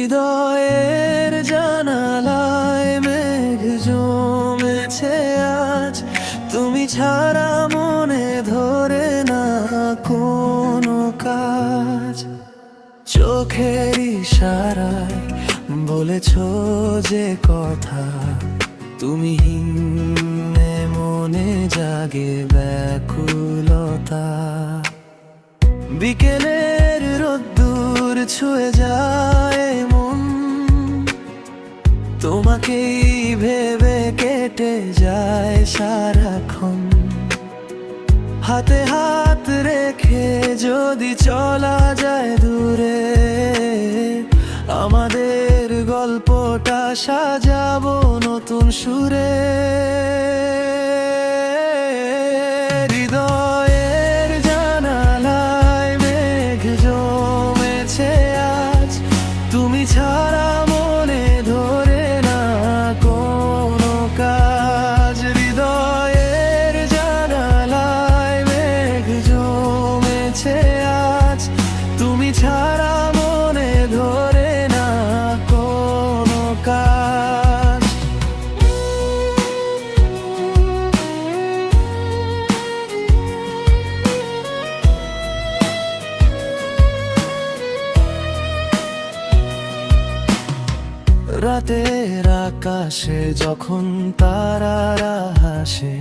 হৃদয়ের জানালায় মেঘ জমেছে আজ, তুমি ছাড়া মনে ধরে না কোনো কাজ। চোখের ইশারায় বলেছ যে কথা, তুমি হিন্নে মনে জাগে ব্যাকুলতা। বিকেলের রোদ্দুর ছুঁয়ে যায় মন, তোমাকেই ভেবে কেটে যায় সারাক্ষণ। হাতে হাত রেখে যদি চলা যায় দূরে, আমাদের গল্পটা সাজাবো নতুন সুরে। হৃদয়ের জানালায় মেঘ জমেছে আজ, তুমি ছাড়া মনে ধরে না কোনো কাজ। হৃদয়ের জানালায় মেঘ জমেছে আজ, তুমি ছাড়া মনে ধরে না কোনো কাজ। রাতের আকাশে যখন তারারা হাসে,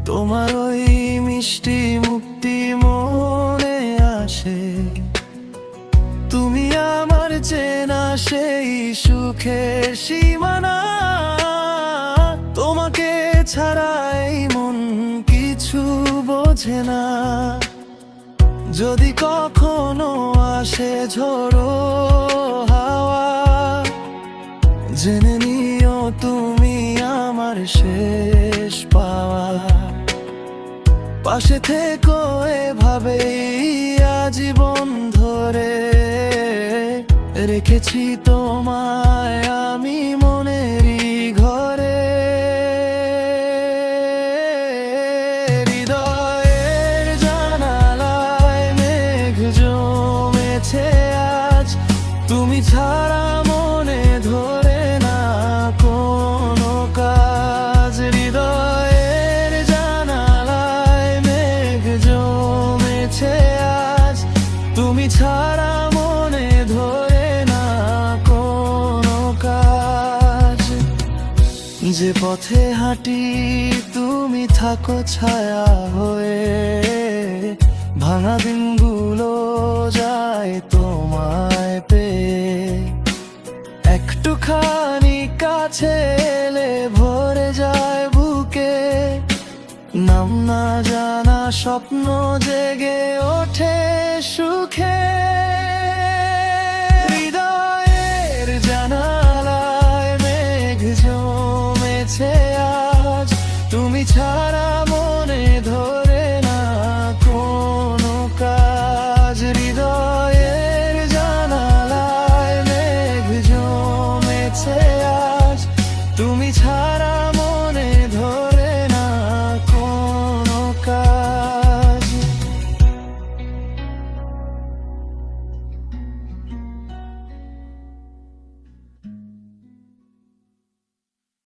তোমার ওই মিষ্টি মুখটি মনে আসে। তুমি আমার চেনা সেই সুখের সীমানা, তোমাকে ছাড়াই মন কিছু বোঝে না। যদি কখনো আসে ঝড়ো হাওয়া, জেনে নিও তুমি আমার শেষ পাওয়া। পাশে থেকো এভাবেই আজীবন ধরে, রেখেছি তোমায় আমি মনেরই ঘরে। হৃদয়ের জানালায় মেঘ জমেছে আজ, তুমি ছাড়া মনে ধরে না কোনো কাজ। হৃদয়ের জানালায় মেঘ জমেছে আজ, তুমি ছাড়া মনে ধরে না কোনো কাজ। যে পথে হাঁটি তুমি থাকো ছায়া হয়ে, ভাঙা দিনগুলো যায় তোমায় পেয়ে। একটুখানি কাছে এলে ভরে যায় বুকে, নাম না জানা স্বপ্ন জেগে ওঠে সুখে।